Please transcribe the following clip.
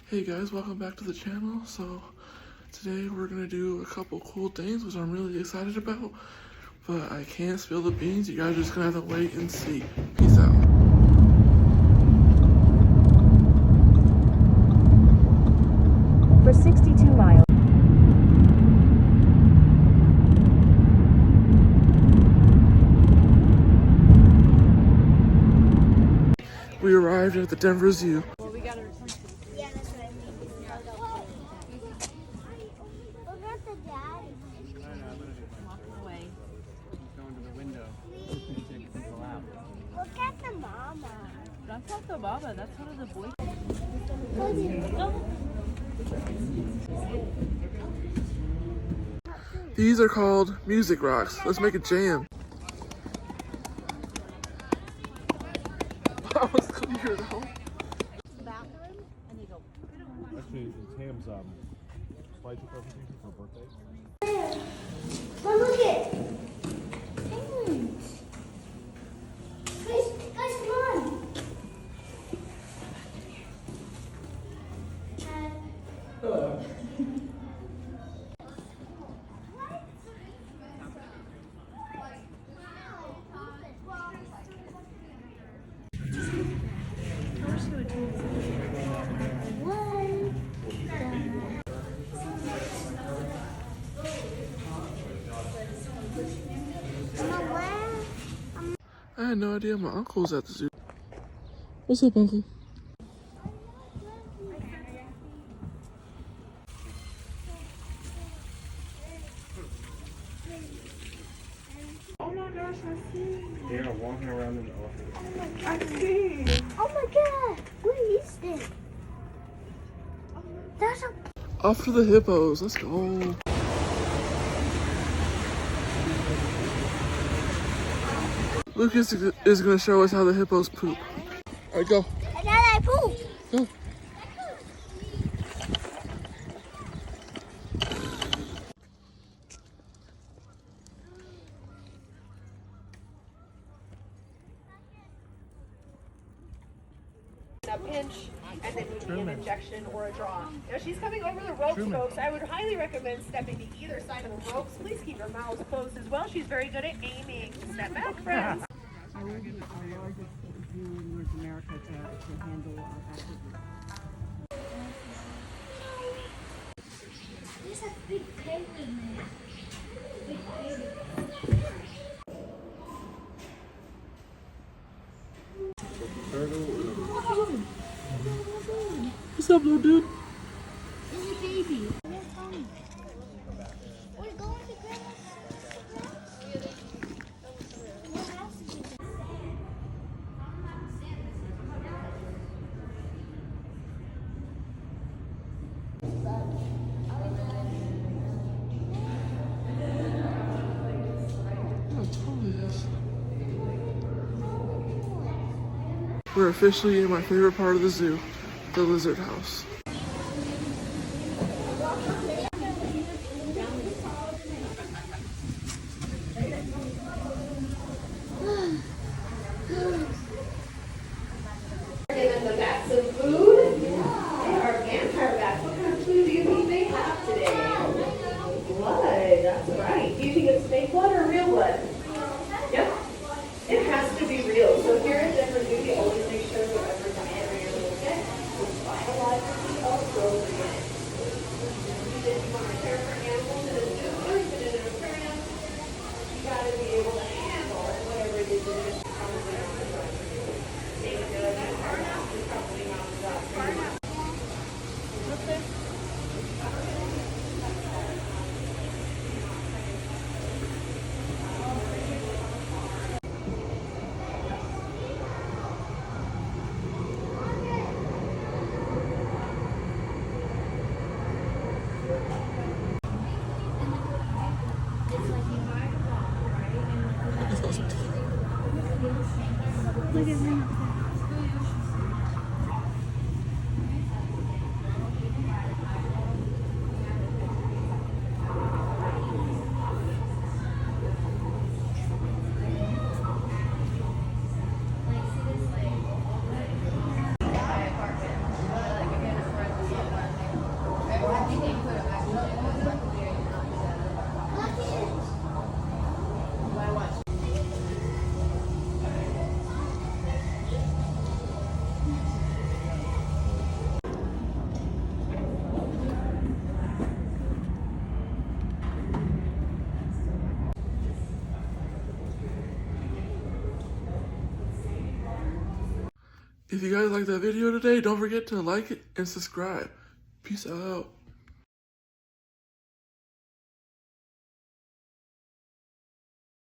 Hey guys, welcome back to the channel. So today we're gonna do a couple cool things which I'm really excited about, but I can't spill the beans. You guys are just gonna have to wait and see. Peace out. For 62 miles. We arrived at the Denver Zoo. Well, we gotta return to the Yeah, that's what I mean. Look at the daddy. walk away. He's going to the window. He's taking people out. Look at the mama. That's not the Baba, that's one of the boys. These are called music rocks. Let's make a jam. That was clear though. Bathroom, and they go. Actually, it's Ham's slideshow presentation for birthday. But look it. Penguins. Guys, come on. I had no idea my uncle was at the zoo. What's up, Uncle? Oh my gosh, I see. Yeah, walking around in the office. I see. Oh my god. What is this? That's a Off to the hippos. Let's go. Lucas is gonna show us how the hippos poop. All right, go. and then I poop. Go. A pinch, and then would be an injection or a draw. Now she's coming over the ropes, folks. I would highly recommend stepping to either side of the ropes. Please keep your mouths closed as well. She's very good at aiming. Step back, friends. Our largest zoo in North America to handle activity. There's a big penguin there. Big penguin. What's up, little dude? There's a baby. We're going to grandma's. How tall is this? We're officially in my favorite part of the zoo, the lizard house. Giving the bats some food. They are vampire bats. What kind of food do you think they have today? Blood, that's right. Do you think it's fake blood or real blood? Yep. It has to be real. So here at Denver Zoo, we always make sure whatever diet you're going to get is biologically appropriate. If you want to care for animals in a zoo or even in an aquarium, you got to be able to handle whatever it is that is probably not the right for you. Maybe they're not far enough, it's probably not the right for you. If you guys like that video today, don't forget to like it and subscribe. Peace out.